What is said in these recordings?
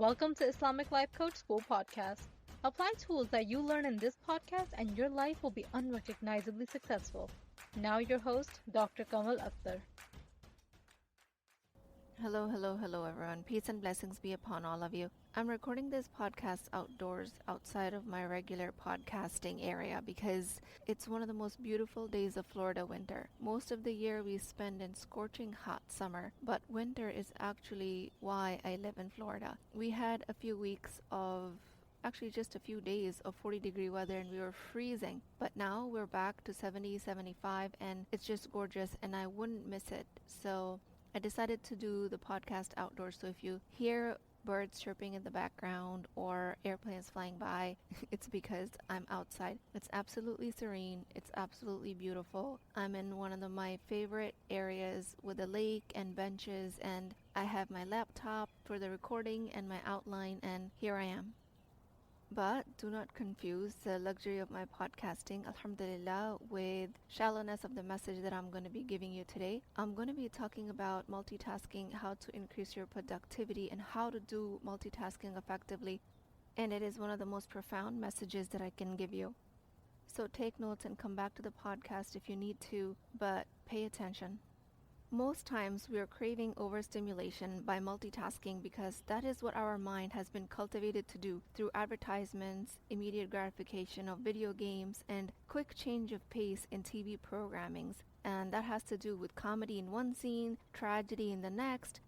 Welcome to Islamic Life Coach School Podcast. Apply tools that you learn in this podcast and your life will be unrecognizably successful. Now your host, Dr. Kamal Akhtar. Hello everyone. Peace and blessings be upon all of you. I'm recording this podcast outdoors outside of my regular podcasting area because it's one of the most beautiful days of Florida winter. Most of the year we spend in scorching hot summer, but winter is actually why I live in Florida. We had a few weeks of actually just a few days of 40-degree weather and we were freezing, but now we're back to 70, 75 and it's just gorgeous and I wouldn't miss it. So I decided to do the podcast outdoors, so if you hear birds chirping in the background or airplanes flying by, it's because I'm outside. It's absolutely serene. It's absolutely beautiful. I'm in one of my favorite areas with a lake and benches, and I have my laptop for the recording and my outline, and here I am. But do not confuse the luxury of my podcasting, alhamdulillah, with shallowness of the message that I'm going to be giving you today. I'm going to be talking about multitasking, how to increase your productivity, and how to do multitasking effectively. And it is one of the most profound messages that I can give you. So take notes and come back to the podcast if you need to, but pay attention. Most times we are craving overstimulation by multitasking because that is what our mind has been cultivated to do through advertisements, immediate gratification of video games, and quick change of pace in TV programmings. And that has to do with comedy in one scene, tragedy in the next,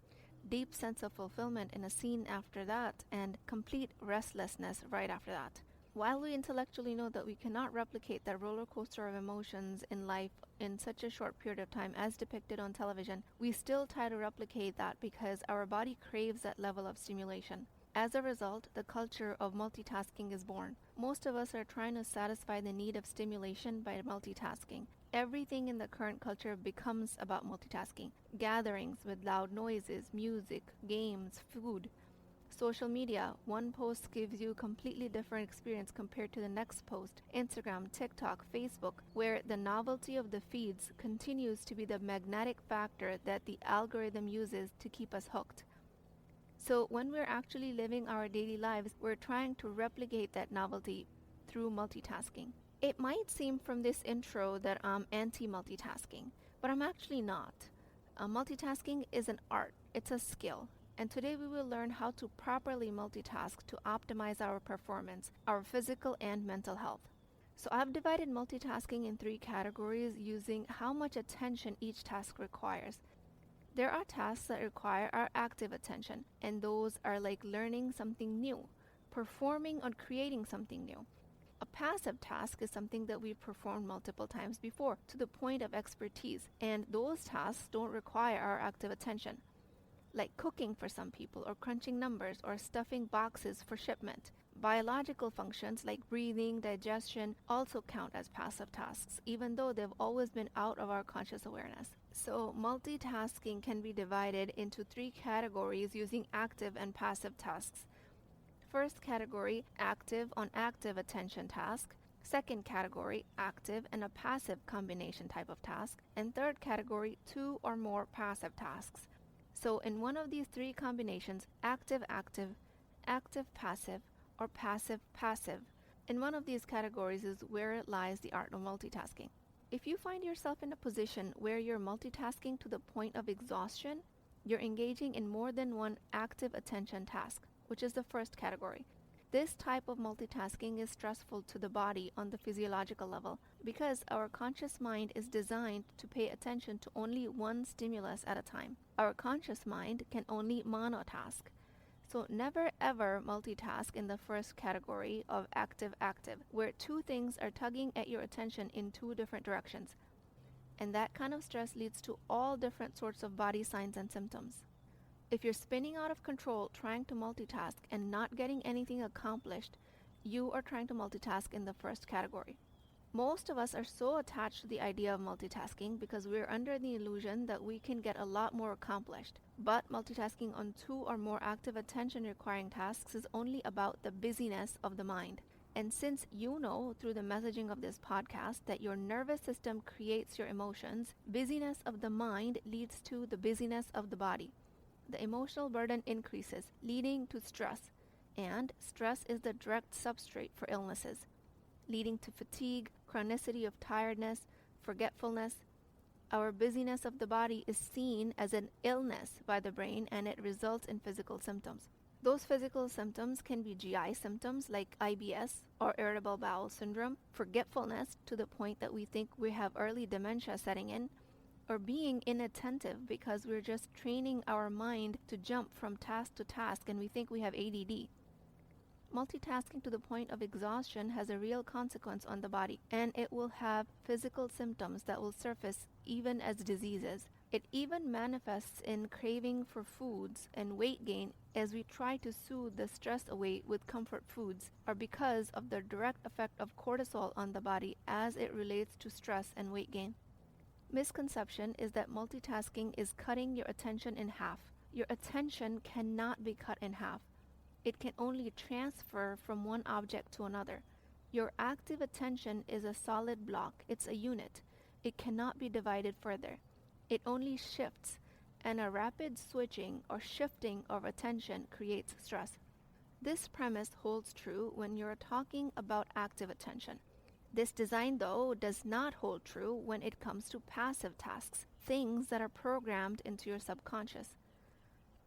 deep sense of fulfillment in a scene after that, and complete restlessness right after that. While we intellectually know that we cannot replicate that roller coaster of emotions in life in such a short period of time as depicted on television, we still try to replicate that because our body craves that level of stimulation. As a result, the culture of multitasking is born. Most of us are trying to satisfy the need of stimulation by multitasking. Everything in the current culture becomes about multitasking. Gatherings with loud noises, music, games, food. Social media, one post gives you a completely different experience compared to the next post. Instagram, TikTok, Facebook, where the novelty of the feeds continues to be the magnetic factor that the algorithm uses to keep us hooked. So when we're actually living our daily lives, we're trying to replicate that novelty through multitasking. It might seem from this intro that I'm anti-multitasking, but I'm actually not. Multitasking is an art, it's a skill. And today we will learn how to properly multitask to optimize our performance, our physical and mental health. So I've divided multitasking in 3 categories using how much attention each task requires. There are tasks that require our active attention, and those are like learning something new, performing or creating something new. A passive task is something that we've performed multiple times before to the point of expertise, and those tasks don't require our active attention, like cooking for some people, or crunching numbers, or stuffing boxes for shipment. Biological functions like breathing, digestion also count as passive tasks, even though they've always been out of our conscious awareness. So multitasking can be divided into 3 categories using active and passive tasks. First category, active on active attention task. Second category, active and a passive combination type of task. And third category, 2 or more passive tasks. So in one of these 3 combinations, active-active, active-passive, or passive-passive, in one of these categories is where lies the art of multitasking. If you find yourself in a position where you're multitasking to the point of exhaustion, you're engaging in more than one active attention task, which is the first category. This type of multitasking is stressful to the body on the physiological level because our conscious mind is designed to pay attention to only one stimulus at a time. Our conscious mind can only monotask. So never ever multitask in the first category of active-active, where 2 things are tugging at your attention in 2 different directions. And that kind of stress leads to all different sorts of body signs and symptoms. If you're spinning out of control trying to multitask and not getting anything accomplished, you are trying to multitask in the first category. Most of us are so attached to the idea of multitasking because we're under the illusion that we can get a lot more accomplished. But multitasking on 2 or more active attention requiring tasks is only about the busyness of the mind. And since you know through the messaging of this podcast that your nervous system creates your emotions, busyness of the mind leads to the busyness of the body. the emotional burden increases, leading to stress. And stress is the direct substrate for illnesses, leading to fatigue, chronicity of tiredness, forgetfulness. Our busyness of the body is seen as an illness by the brain, and it results in physical symptoms. Those physical symptoms can be GI symptoms like IBS or irritable bowel syndrome, forgetfulness to the point that we think we have early dementia setting in, or being inattentive because we're just training our mind to jump from task to task and we think we have ADD. Multitasking to the point of exhaustion has a real consequence on the body, and it will have physical symptoms that will surface even as diseases. It even manifests in craving for foods and weight gain as we try to soothe the stress away with comfort foods, or because of the direct effect of cortisol on the body as it relates to stress and weight gain. Misconception is that multitasking is cutting your attention in half. Your attention cannot be cut in half. It can only transfer from one object to another. Your active attention is a solid block. It's a unit. It cannot be divided further. It only shifts, and a rapid switching or shifting of attention creates stress. This premise holds true when you're talking about active attention. This design, though, does not hold true when it comes to passive tasks, things that are programmed into your subconscious.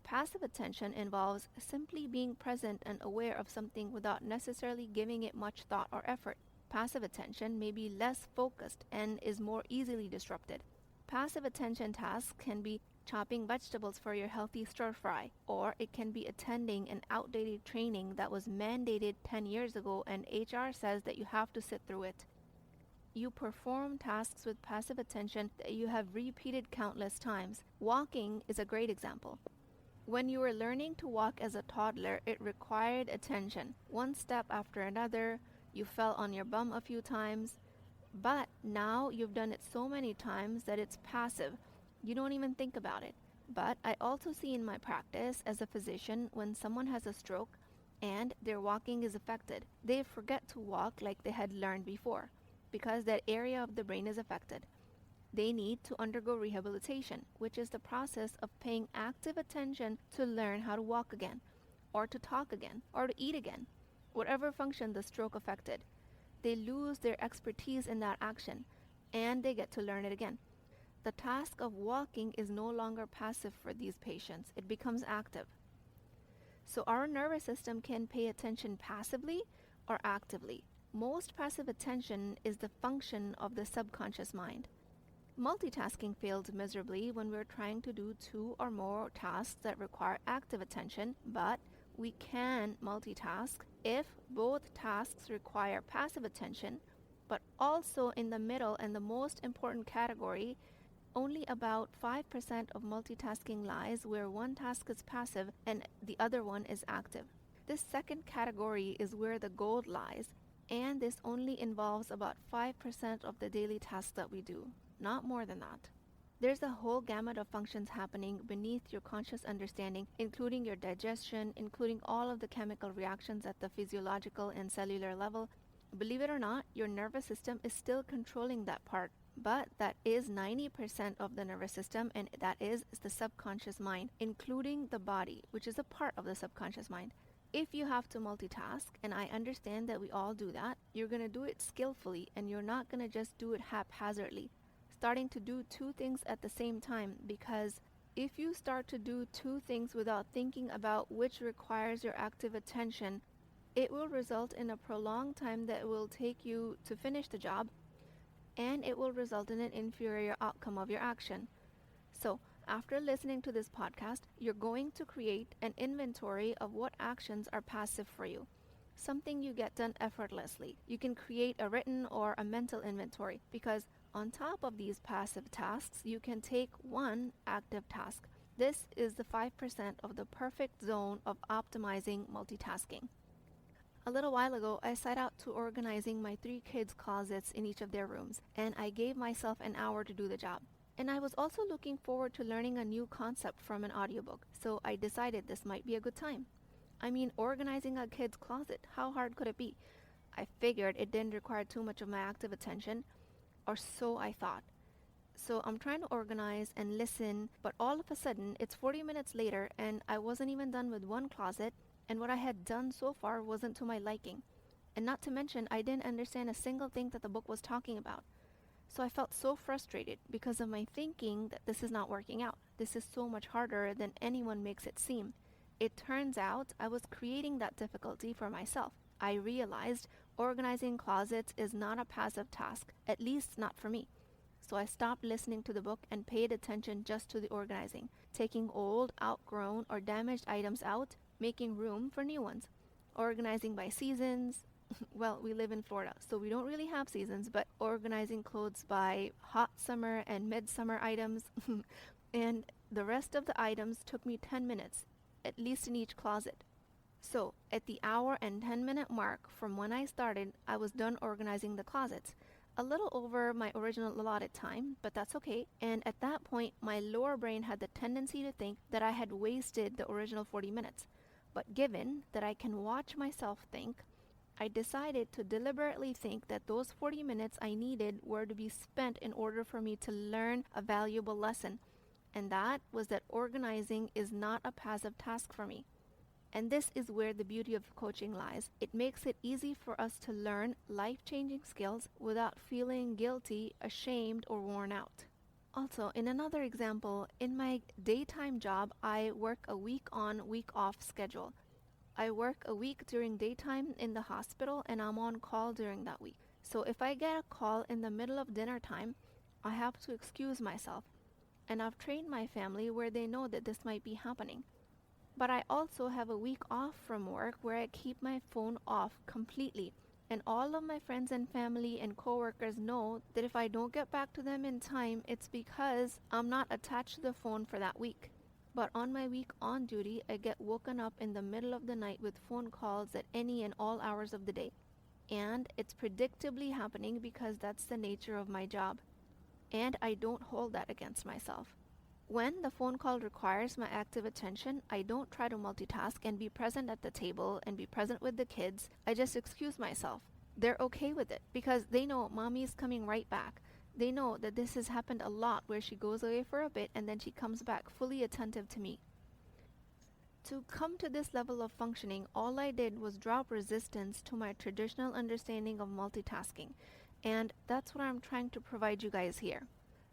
Passive attention involves simply being present and aware of something without necessarily giving it much thought or effort. Passive attention may be less focused and is more easily disrupted. Passive attention tasks can be chopping vegetables for your healthy stir fry, or it can be attending an outdated training that was mandated 10 years ago and HR says that you have to sit through it. You perform tasks with passive attention that you have repeated countless times. Walking is a great example. When you were learning to walk as a toddler, it required attention. One step after another, you fell on your bum a few times, but now you've done it so many times that it's passive. You don't even think about it. But I also see in my practice as a physician when someone has a stroke and their walking is affected, they forget to walk like they had learned before because that area of the brain is affected. They need to undergo rehabilitation, which is the process of paying active attention to learn how to walk again, or to talk again, or to eat again, whatever function the stroke affected. They lose their expertise in that action, and they get to learn it again. The task of walking is no longer passive for these patients. It becomes active. So our nervous system can pay attention passively or actively. Most passive attention is the function of the subconscious mind. Multitasking fails miserably when we're trying to do two or more tasks that require active attention, but we can multitask if both tasks require passive attention, but also in the middle and the most important category, only about 5% of multitasking lies where one task is passive and the other one is active. This second category is where the gold lies, and this only involves about 5% of the daily tasks that we do. Not more than that. There's a whole gamut of functions happening beneath your conscious understanding, including your digestion, including all of the chemical reactions at the physiological and cellular level. Believe it or not, your nervous system is still controlling that part, but that is 90% of the nervous system, and that is the subconscious mind, including the body, which is a part of the subconscious mind. If you have to multitask, and I understand that we all do that, you're going to do it skillfully, and you're not going to just do it haphazardly. Starting to do two things at the same time, because if you start to do two things without thinking about which requires your active attention, it will result in a prolonged time that will take you to finish the job, and it will result in an inferior outcome of your action. So, after listening to this podcast, you're going to create an inventory of what actions are passive for you, something you get done effortlessly. You can create a written or a mental inventory, because on top of these passive tasks, you can take one active task. This is the 5% of the perfect zone of optimizing multitasking. A little while ago, I set out to organizing my 3 kids' closets in each of their rooms, and I gave myself an hour to do the job. And I was also looking forward to learning a new concept from an audiobook, so I decided this might be a good time. I mean, organizing a kid's closet, how hard could it be? I figured it didn't require too much of my active attention, or so I thought. So I'm trying to organize and listen, but all of a sudden it's 40 minutes later and I wasn't even done with one closet, and what I had done so far wasn't to my liking. And not to mention, I didn't understand a single thing that the book was talking about. So I felt so frustrated because of my thinking that this is not working out. This is so much harder than anyone makes it seem. It turns out I was creating that difficulty for myself. I realized organizing closets is not a passive task, at least not for me. So I stopped listening to the book and paid attention just to the organizing, taking old, outgrown, or damaged items out, making room for new ones, organizing by seasons. Well, we live in Florida, so we don't really have seasons, but organizing clothes by hot summer and midsummer items. And the rest of the items took me 10 minutes, at least in each closet. So, at the hour and 10-minute mark from when I started, I was done organizing the closets. A little over my original allotted time, but that's okay. And at that point, my lower brain had the tendency to think that I had wasted the original 40 minutes. But given that I can watch myself think, I decided to deliberately think that those 40 minutes I needed were to be spent in order for me to learn a valuable lesson. And that was that organizing is not a passive task for me. And this is where the beauty of coaching lies. It makes it easy for us to learn life-changing skills without feeling guilty, ashamed, or worn out. Also, in another example, in my daytime job, I work a week on, week off schedule. I work a week during daytime in the hospital and I'm on call during that week. So if I get a call in the middle of dinner time, I have to excuse myself. And I've trained my family where they know that this might be happening. But I also have a week off from work where I keep my phone off completely. And all of my friends and family and coworkers know that if I don't get back to them in time, it's because I'm not attached to the phone for that week. But on my week on duty, I get woken up in the middle of the night with phone calls at any and all hours of the day. And it's predictably happening because that's the nature of my job. And I don't hold that against myself. When the phone call requires my active attention, I don't try to multitask and be present at the table and be present with the kids. I just excuse myself. They're okay with it because they know mommy's coming right back. They know that this has happened a lot where she goes away for a bit and then she comes back fully attentive to me. To come to this level of functioning, all I did was drop resistance to my traditional understanding of multitasking. And that's what I'm trying to provide you guys here.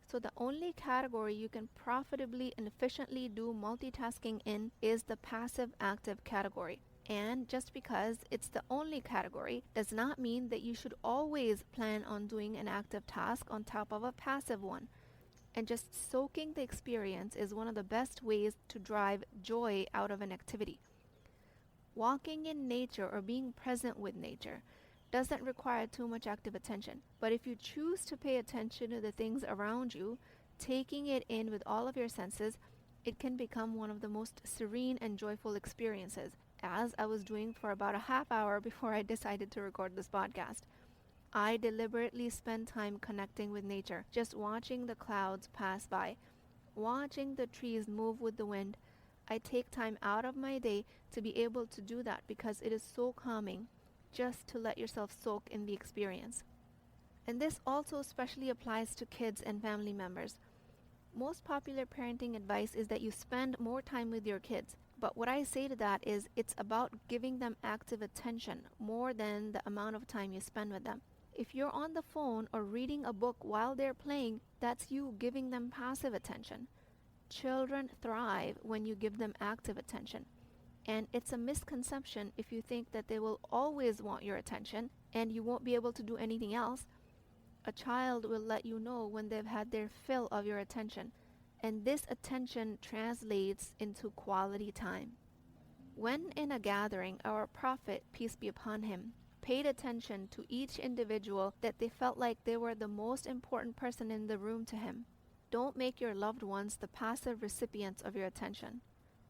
So the only category you can profitably and efficiently do multitasking in is the passive-active category. And just because it's the only category does not mean that you should always plan on doing an active task on top of a passive one. And just soaking the experience is one of the best ways to drive joy out of an activity. Walking in nature or being present with nature doesn't require too much active attention. But if you choose to pay attention to the things around you, taking it in with all of your senses, it can become one of the most serene and joyful experiences, as I was doing for about a half hour before I decided to record this podcast. I deliberately spend time connecting with nature, just watching the clouds pass by, watching the trees move with the wind. I take time out of my day to be able to do that because it is so calming, just to let yourself soak in the experience. And this also especially applies to kids and family members. Most popular parenting advice is that you spend more time with your kids. But what I say to that is it's about giving them active attention more than the amount of time you spend with them. If you're on the phone or reading a book while they're playing, that's you giving them passive attention. Children thrive when you give them active attention. And it's a misconception if you think that they will always want your attention and you won't be able to do anything else. A child will let you know when they've had their fill of your attention. And this attention translates into quality time. When in a gathering, our prophet, peace be upon him, paid attention to each individual that they felt like they were the most important person in the room to him. Don't make your loved ones the passive recipients of your attention.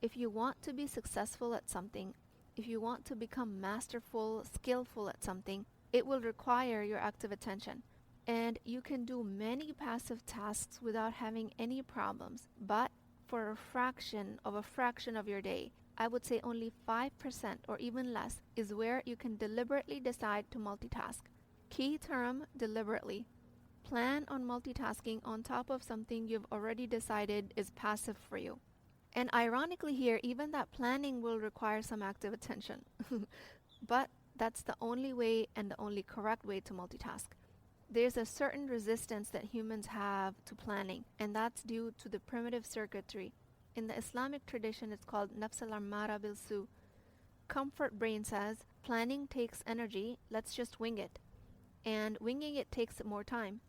If you want to be successful at something, if you want to become masterful, skillful at something, it will require your active attention. And you can do many passive tasks without having any problems. But for a fraction of your day, I would say only 5% or even less is where you can deliberately decide to multitask. Key term, deliberately. Plan on multitasking on top of something you've already decided is passive for you. And ironically here, even that planning will require some active attention. But that's the only way and the only correct way to multitask. There's a certain resistance that humans have to planning, and that's due to the primitive circuitry. In the Islamic tradition, it's called nafs al-ammara bil-su. Comfort brain says, planning takes energy, let's just wing it. And winging it takes more time.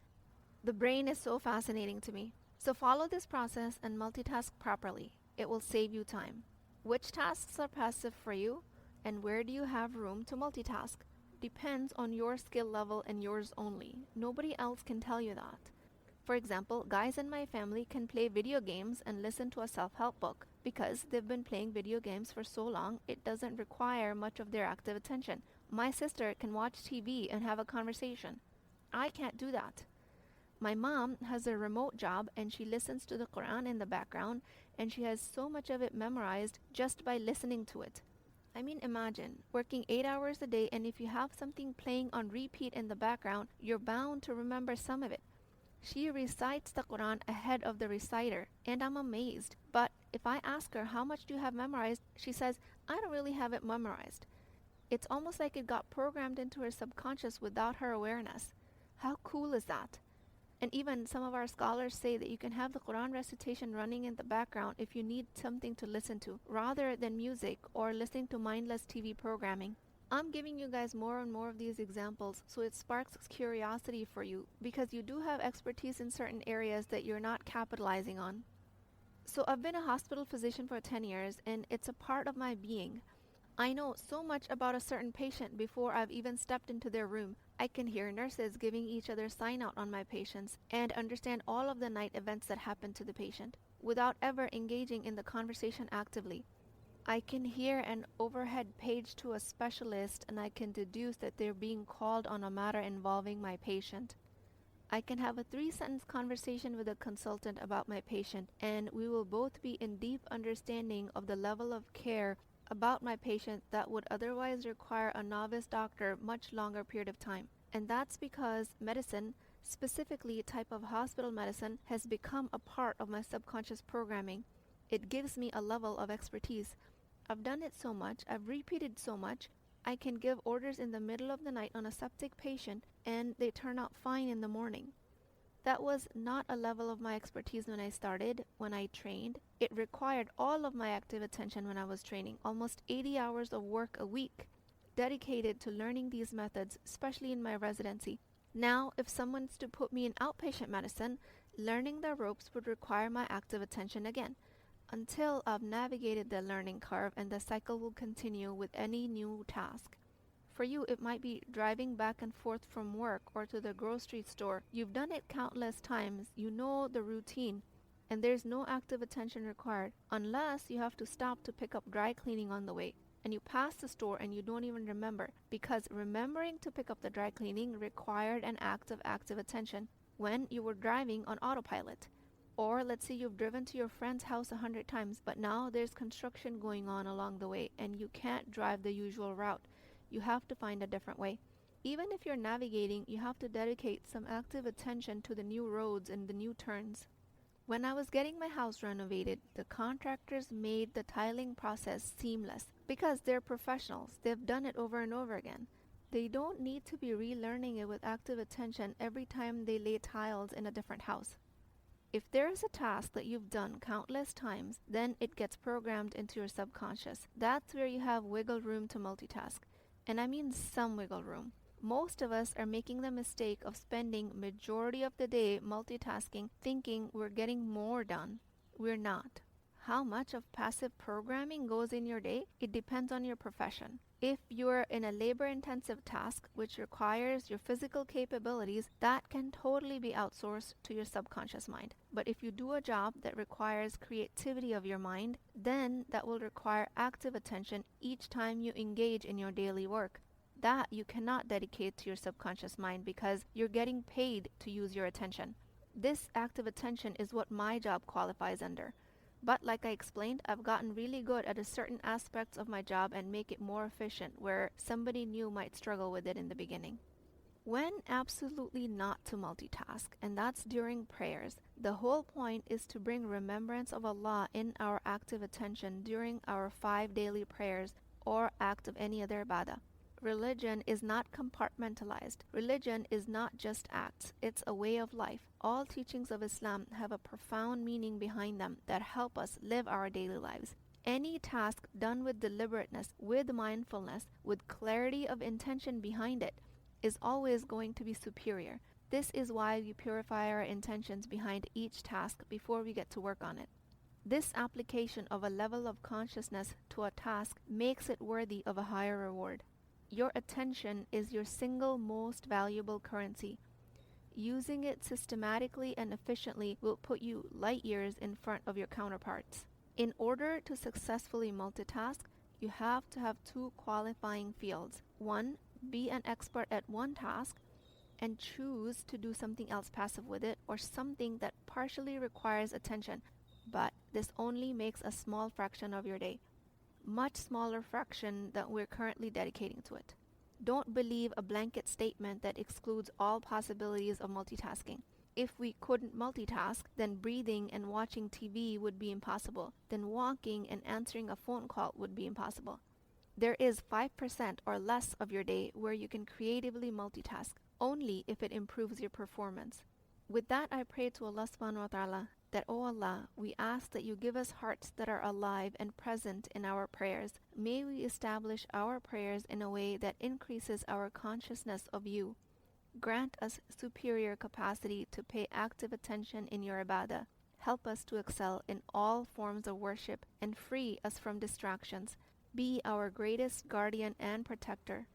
The brain is so fascinating to me. So follow this process and multitask properly. It will save you time. Which tasks are passive for you, and where do you have room to multitask? Depends on your skill level and yours only. Nobody else can tell you that. For example, guys in my family can play video games and listen to a self-help book because they've been playing video games for so long it doesn't require much of their active attention. My sister can watch TV and have a conversation. I can't do that. My mom has a remote job and she listens to the Quran in the background and she has so much of it memorized just by listening to it. I mean, imagine working 8 hours a day, and if you have something playing on repeat in the background, you're bound to remember some of it. She recites the Quran ahead of the reciter, and I'm amazed. But if I ask her how much do you have memorized, she says, I don't really have it memorized. It's almost like it got programmed into her subconscious without her awareness. How cool is that? And even some of our scholars say that you can have the Quran recitation running in the background if you need something to listen to, rather than music or listening to mindless TV programming. I'm giving you guys more and more of these examples so it sparks curiosity for you because you do have expertise in certain areas that you're not capitalizing on. So I've been a hospital physician for 10 years and it's a part of my being. I know so much about a certain patient before I've even stepped into their room. I can hear nurses giving each other sign out on my patients and understand all of the night events that happen to the patient without ever engaging in the conversation actively. I can hear an overhead page to a specialist and I can deduce that they're being called on a matter involving my patient. I can have a 3-sentence conversation with a consultant about my patient and we will both be in deep understanding of the level of care about my patient that would otherwise require a novice doctor much longer period of time. And that's because medicine, specifically a type of hospital medicine, has become a part of my subconscious programming. It gives me a level of expertise. I've done it so much, I've repeated so much, I can give orders in the middle of the night on a septic patient and they turn out fine in the morning. That was not a level of my expertise when I started, when I trained. It required all of my active attention when I was training, almost 80 hours of work a week, dedicated to learning these methods, especially in my residency. Now, if someone's to put me in outpatient medicine, learning the ropes would require my active attention again, until I've navigated the learning curve and the cycle will continue with any new task. For you, it might be driving back and forth from work or to the grocery store. You've done it countless times. You know the routine. And there's no active attention required unless you have to stop to pick up dry cleaning on the way. And you pass the store and you don't even remember because remembering to pick up the dry cleaning required an act of active attention when you were driving on autopilot. Or let's say you've driven to your friend's house 100 times, but now there's construction going on along the way and you can't drive the usual route. You have to find a different way. Even if you're navigating, you have to dedicate some active attention to the new roads and the new turns. When I was getting my house renovated, the contractors made the tiling process seamless because they're professionals. They've done it over and over again. They don't need to be relearning it with active attention every time they lay tiles in a different house. If there is a task that you've done countless times, then it gets programmed into your subconscious. That's where you have wiggle room to multitask. And I mean some wiggle room. Most of us are making the mistake of spending majority of the day multitasking, thinking we're getting more done. We're not. How much of passive programming goes in your day? It depends on your profession. If you're in a labor-intensive task which requires your physical capabilities, that can totally be outsourced to your subconscious mind. But if you do a job that requires creativity of your mind, then that will require active attention each time you engage in your daily work. That you cannot dedicate to your subconscious mind because you're getting paid to use your attention. This active attention is what my job qualifies under. But like I explained, I've gotten really good at a certain aspects of my job and make it more efficient where somebody new might struggle with it in the beginning. When absolutely not to multitask, and that's during prayers. The whole point is to bring remembrance of Allah in our active attention during our 5 daily prayers or act of any other ibadah. Religion is not compartmentalized. Religion is not just acts, it's a way of life. All teachings of Islam have a profound meaning behind them that help us live our daily lives. Any task done with deliberateness, with mindfulness, with clarity of intention behind it, is always going to be superior. This is why we purify our intentions behind each task before we get to work on it. This application of a level of consciousness to a task makes it worthy of a higher reward. Your attention is your single most valuable currency. Using it systematically and efficiently will put you light years in front of your counterparts. In order to successfully multitask, you have to have 2 qualifying fields. 1, be an expert at one task and choose to do something else passive with it, or something that partially requires attention, but this only makes a small fraction of your day. Much smaller fraction that we're currently dedicating to it. Don't believe a blanket statement that excludes all possibilities of multitasking. If we couldn't multitask, then breathing and watching TV would be impossible. Then walking and answering a phone call would be impossible. There is 5% or less of your day where you can creatively multitask, only if it improves your performance. With that, I pray to Allah subhanahu wa ta'ala that, O Allah, we ask that you give us hearts that are alive and present in our prayers. May we establish our prayers in a way that increases our consciousness of you. Grant us superior capacity to pay active attention in your ibadah. Help us to excel in all forms of worship and free us from distractions. Be our greatest guardian and protector.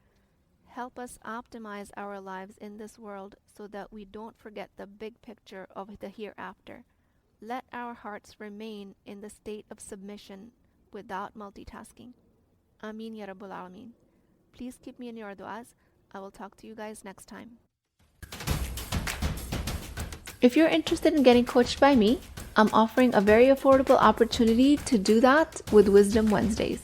Help us optimize our lives in this world so that we don't forget the big picture of the hereafter. Let our hearts remain in the state of submission without multitasking. Ameen ya Rabbul Alameen. Please keep me in your du'as. I will talk to you guys next time. If you're interested in getting coached by me, I'm offering a very affordable opportunity to do that with Wisdom Wednesdays.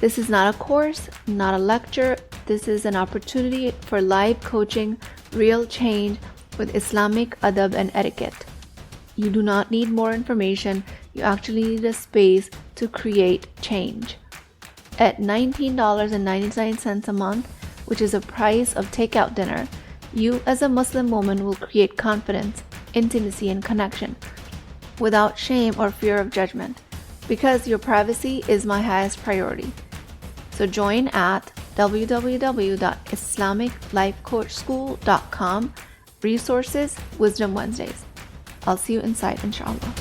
This is not a course, not a lecture. This is an opportunity for live coaching, real change with Islamic adab and etiquette. You do not need more information. You actually need a space to create change. At $19.99 a month, which is the price of takeout dinner, you as a Muslim woman will create confidence, intimacy, and connection without shame or fear of judgment, because your privacy is my highest priority. So join at www.islamiclifecoachschool.com, resources, Wisdom Wednesdays. I'll see you inside, inshallah.